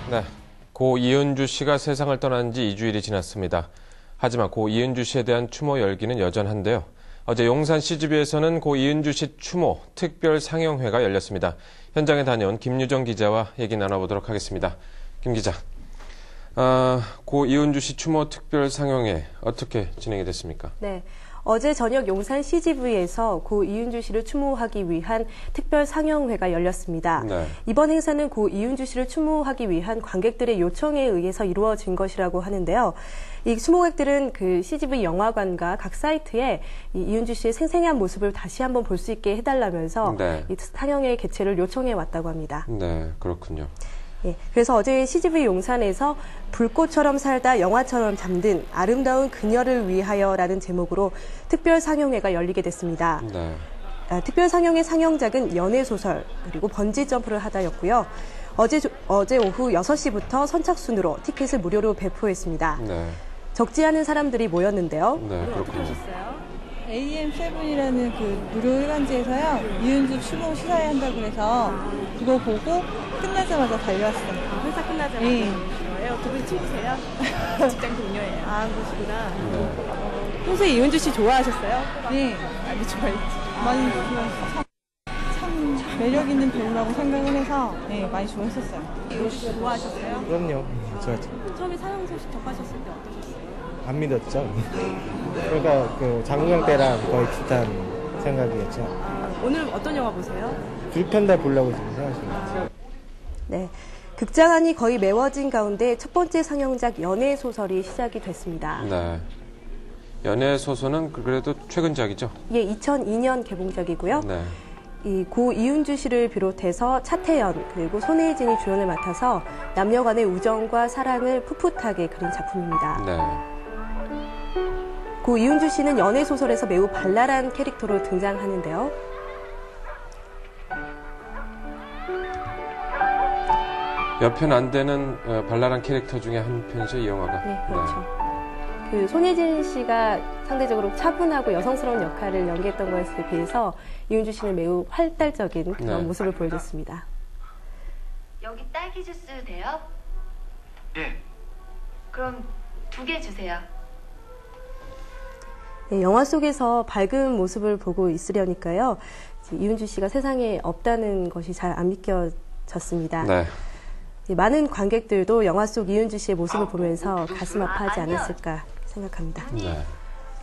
네, 고 이은주 씨가 세상을 떠난 지 2주일이 지났습니다. 하지만 고 이은주 씨에 대한 추모 열기는 여전한데요. 어제 용산 CGV에서는 고 이은주 씨 추모 특별 상영회가 열렸습니다. 현장에 다녀온 김유정 기자와 얘기 나눠보도록 하겠습니다. 김 기자, 고 이은주 씨 추모 특별 상영회 어떻게 진행이 됐습니까? 네. 어제 저녁 용산 CGV에서 고 이은주 씨를 추모하기 위한 특별 상영회가 열렸습니다. 네. 이번 행사는 고 이은주 씨를 추모하기 위한 관객들의 요청에 의해서 이루어진 것이라고 하는데요. 이 추모객들은 그 CGV 영화관과 각 사이트에 이 이은주 씨의 생생한 모습을 다시 한번 볼 수 있게 해달라면서 네. 이 상영회 개최를 요청해 왔다고 합니다. 네, 그렇군요. 예, 그래서 어제 CGV 용산에서 불꽃처럼 살다 영화처럼 잠든 아름다운 그녀를 위하여라는 제목으로 특별 상영회가 열리게 됐습니다. 네. 특별 상영회 상영작은 연애소설 그리고 번지점프를 하다였고요. 어제 오후 6시부터 선착순으로 티켓을 무료로 배포했습니다. 네. 적지 않은 사람들이 모였는데요. 네, 그렇군요. AM7이라는 그 무료 일간지에서요, 이은주 추모 시사회 한다고 그래서 그거 보고 끝나자마자 달려왔어요. 회사 끝나자마자 네. 거예요? 두 분 친구세요? 직장 동료예요. 아, 그러시구나. 네. 평소에 이은주 씨 좋아하셨어요? 네, 많이 좋아했지. 많이 좋아했어요. 참 매력 있는 배우라고 생각을 해서 네, 많이 좋아했었어요. 이은주 씨 좋아하셨어요? 그럼요. 좋았죠. 처음에 상영 소식 접하셨을 때 어떠셨어요? 안 믿었죠. 그러니까 그 장국영 때랑 거의 비슷한 생각이었죠. 오늘 어떤 영화 보세요? 두 편 다 보려고 지금 생각 중입니다. 네. 극장 안이 거의 메워진 가운데 첫 번째 상영작 연애소설이 시작이 됐습니다. 네. 연애소설은 그래도 최근작이죠? 이게 2002년 개봉작이고요. 네. 이 고 이은주 씨를 비롯해서 차태현 그리고 손예진이 주연을 맡아서 남녀 간의 우정과 사랑을 풋풋하게 그린 작품입니다. 네. 고 이은주 씨는 연애소설에서 매우 발랄한 캐릭터로 등장하는데요. 몇 편 안 되는 발랄한 캐릭터 중에 한 편이죠, 이 영화가. 네, 그렇죠. 그 손예진 씨가 상대적으로 차분하고 여성스러운 역할을 연기했던 것에 비해서 이은주 씨는 매우 활달적인 그런 네. 모습을 보여줬습니다. 여기 딸기 주스 돼요? 예. 그럼 2개 주세요. 네, 영화 속에서 밝은 모습을 보고 있으려니까요. 이은주 씨가 세상에 없다는 것이 잘 안 믿겨졌습니다. 네. 많은 관객들도 영화 속 이은주 씨의 모습을 보면서 가슴 아파하지 않았을까 생각합니다. 네.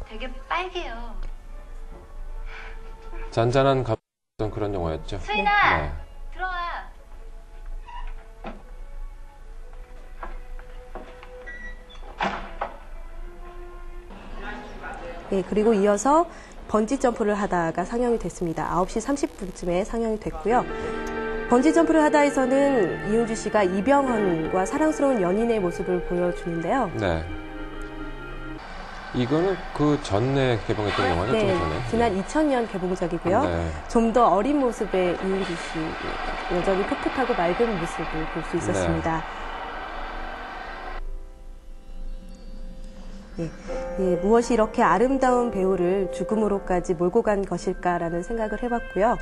되게 빨개요. 잔잔한 감동 그런 영화였죠. 수인아! 네. 들어와. 네, 그리고 이어서 번지 점프를 하다가 상영이 됐습니다. 9시 30분쯤에 상영이 됐고요. 번지 점프를 하다에서는 이은주 씨가 이병헌과 사랑스러운 연인의 모습을 보여주는데요. 네. 이거는 그 전에 개봉했던 영화죠, 좀 네, 전에. 지난 2000년 개봉작이고요. 네. 좀 더 어린 모습의 이은주 씨, 여전히 풋풋하고 맑은 모습을 볼 수 있었습니다. 네. 네, 무엇이 이렇게 아름다운 배우를 죽음으로까지 몰고 간 것일까라는 생각을 해봤고요.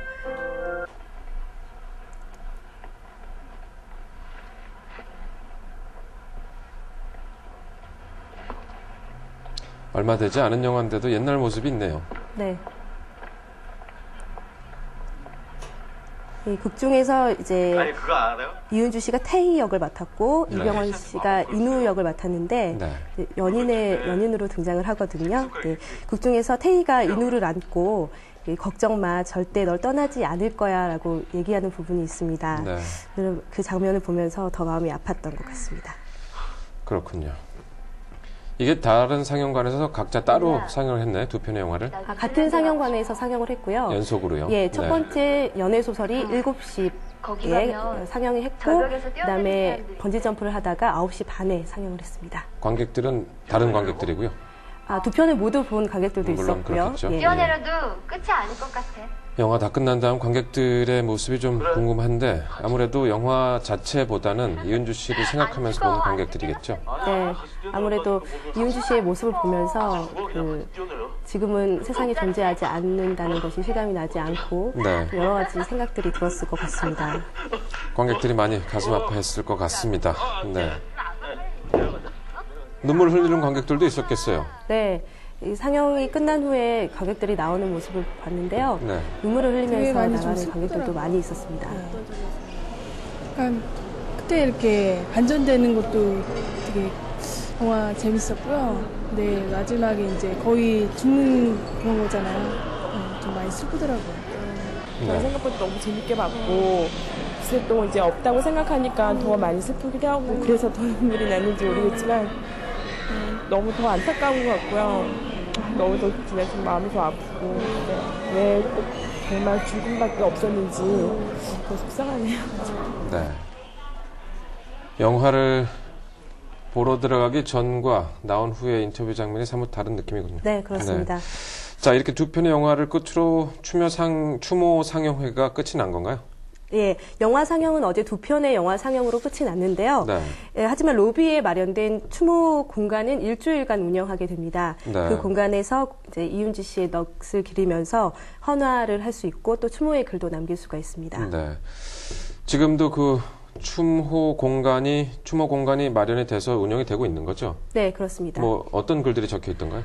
얼마 되지 않은 영화인데도 옛날 모습이 있네요. 네. 이 극 중에서 이제 아니 그거 알아요? 이은주 씨가 태희 역을 맡았고 네. 이병헌 씨가 인우 역을 맡았는데 네. 이제 연인으로 등장을 하거든요. 네. 극 중에서 태희가 인우를 안고 걱정 마, 절대 널 떠나지 않을 거야라고 얘기하는 부분이 있습니다. 네. 그 장면을 보면서 더 마음이 아팠던 것 같습니다. 그렇군요. 이게 다른 상영관에서 각자 따로 상영을 했네, 두 편의 영화를. 같은 상영관에서 상영을 했고요. 연속으로요. 예, 첫 네. 번째 연애소설이 7시에 거기 가면 상영을 했고 저녁에서 뛰어내리는 그다음에 사람들이 번지점프를 하다가 9시 반에 상영을 했습니다. 관객들은 다른 관객들이고요. 두 편을 모두 본 관객들도 물론 있었고요. 그렇겠죠. 예. 뛰어내려도 끝이 아닐 것 같아. 영화 다 끝난 다음 관객들의 모습이 좀 궁금한데 아무래도 영화 자체보다는 이은주 씨를 생각하면서 보는 관객들이겠죠. 네, 아무래도 이은주 씨의 모습을 보면서 그 지금은 세상에 존재하지 않는다는 것이 실감이 나지 않고 네. 여러 가지 생각들이 들었을 것 같습니다. 관객들이 많이 가슴 아파했을 것 같습니다. 네. 눈물 흘리는 관객들도 있었겠어요. 네. 이 상영이 끝난 후에 관객들이 나오는 모습을 봤는데요. 네. 눈물을 되게 흘리면서 많이 좀 나가는 슬프더라고요. 관객들도 많이 있었습니다. 약간 그때 이렇게 반전되는 것도 되게 영화 재밌었고요. 근데 마지막에 이제 거의 죽는 그런 거잖아요. 좀 많이 슬프더라고요. 네. 생각보다 너무 재밌게 봤고 글쎄 또 이제 없다고 생각하니까 더 많이 슬프기도 하고 그래서 더 눈물이 났는지 모르겠지만 너무 더 안타까운 것 같고요. 너무 더 그냥 좀 마음이 더 아프고 왜 꼭 정말 죽음밖에 없었는지 더 속상하네요. 네. 영화를 보러 들어가기 전과 나온 후의 인터뷰 장면이 사뭇 다른 느낌이군요. 네, 그렇습니다. 네. 자, 이렇게 두 편의 영화를 끝으로 추모 상영회가 끝이 난 건가요? 예, 영화 상영은 어제 두 편의 영화 상영으로 끝이 났는데요. 네. 예, 하지만 로비에 마련된 추모 공간은 일주일간 운영하게 됩니다. 네. 그 공간에서 이제 이윤주 씨의 넋을 기리면서 헌화를 할 수 있고 또 추모의 글도 남길 수가 있습니다. 네. 지금도 그 추모 공간이 마련이 돼서 운영이 되고 있는 거죠? 네, 그렇습니다. 뭐 어떤 글들이 적혀 있던가요?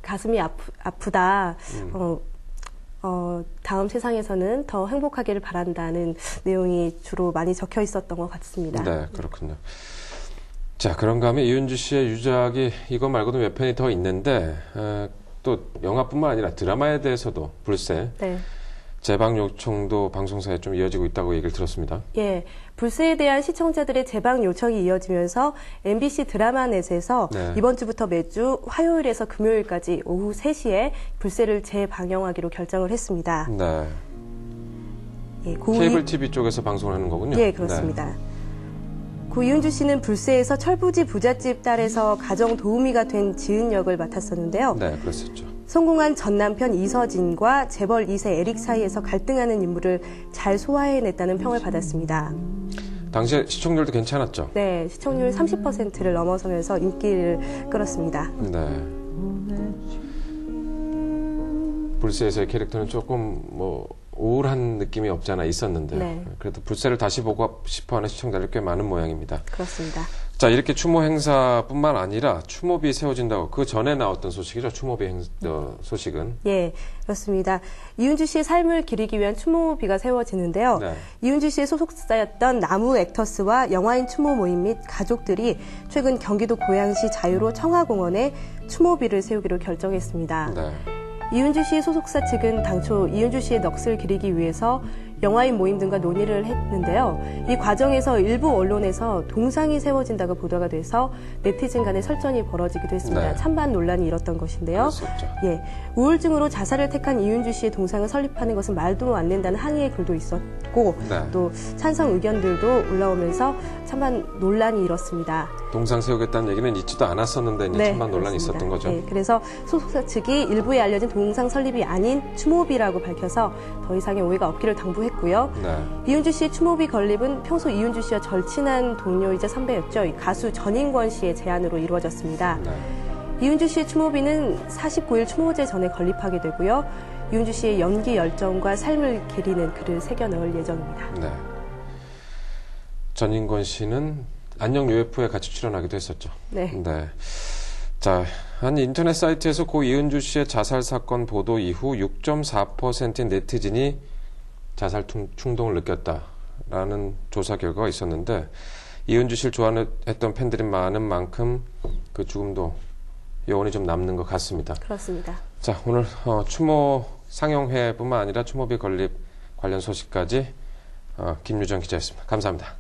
가슴이 아프다. 다음 세상에서는 더 행복하기를 바란다는 내용이 주로 많이 적혀 있었던 것 같습니다. 네, 그렇군요. 자, 그런가 하면 이윤주 씨의 유작이 이거 말고도 몇 편이 더 있는데 또 영화뿐만 아니라 드라마에 대해서도 불새 네. 재방 요청도 방송사에 좀 이어지고 있다고 얘기를 들었습니다. 예, 불새에 대한 시청자들의 재방 요청이 이어지면서 MBC 드라마넷에서 네. 이번 주부터 매주 화요일에서 금요일까지 오후 3시에 불새를 재방영하기로 결정을 했습니다. 네. 예, 케이블 TV 쪽에서 방송을 하는 거군요. 예, 그렇습니다. 고 이윤주 씨는 불새에서 철부지 부잣집 딸에서 가정 도우미가 된 지은 역을 맡았었는데요. 네, 그랬었죠. 성공한 전 남편 이서진과 재벌 2세 에릭 사이에서 갈등하는 인물을 잘 소화해냈다는 평을 받았습니다. 당시에 시청률도 괜찮았죠? 네, 시청률 30%를 넘어서면서 인기를 끌었습니다. 네. 불새에서의 캐릭터는 조금 우울한 느낌이 없지 않아 있었는데 네. 그래도 불새를 다시 보고 싶어하는 시청자들이 꽤 많은 모양입니다. 그렇습니다. 자, 이렇게 추모 행사뿐만 아니라 추모비 세워진다고 그 전에 나왔던 소식이죠. 추모비 소식은. 예, 그렇습니다. 이윤주 씨의 삶을 기리기 위한 추모비가 세워지는데요. 네. 이윤주 씨의 소속사였던 나무 액터스와 영화인 추모 모임 및 가족들이 최근 경기도 고양시 자유로 청하공원에 추모비를 세우기로 결정했습니다. 네. 이윤주 씨의 소속사 측은 당초 이윤주 씨의 넋을 기리기 위해서 영화인 모임 등과 논의를 했는데요. 이 과정에서 일부 언론에서 동상이 세워진다고 보도가 돼서 네티즌 간의 설전이 벌어지기도 했습니다. 네. 찬반 논란이 일었던 것인데요. 그랬었죠. 예, 우울증으로 자살을 택한 이윤주 씨의 동상을 설립하는 것은 말도 안 된다는 항의의 글도 있었고 네. 또 찬성 의견들도 올라오면서 찬반 논란이 일었습니다. 동상 세우겠다는 얘기는 있지도 않았었는데 이제 찬반 논란이 그렇습니다. 있었던 거죠. 네, 그래서 소속사 측이 일부에 알려진 동상 설립이 아닌 추모비라고 밝혀서 더 이상의 오해가 없기를 당부했고요. 네. 이윤주 씨의 추모비 건립은 평소 이윤주 씨와 절친한 동료이자 선배였죠. 이 가수 전인권 씨의 제안으로 이루어졌습니다. 네. 이윤주 씨의 추모비는 49일 추모제 전에 건립하게 되고요. 이윤주 씨의 연기 열정과 삶을 기리는 글을 새겨 넣을 예정입니다. 네. 전인권 씨는 안녕 UFO에 같이 출연하기도 했었죠. 네. 네. 자, 한 인터넷 사이트에서 고 이은주 씨의 자살 사건 보도 이후 6.4%의 네티즌이 자살 충동을 느꼈다라는 조사 결과가 있었는데 이은주 씨를 좋아했던 팬들이 많은 만큼 그 죽음도 여운이 좀 남는 것 같습니다. 그렇습니다. 자, 오늘 추모 상영회뿐만 아니라 추모비 건립 관련 소식까지 김유정 기자였습니다. 감사합니다.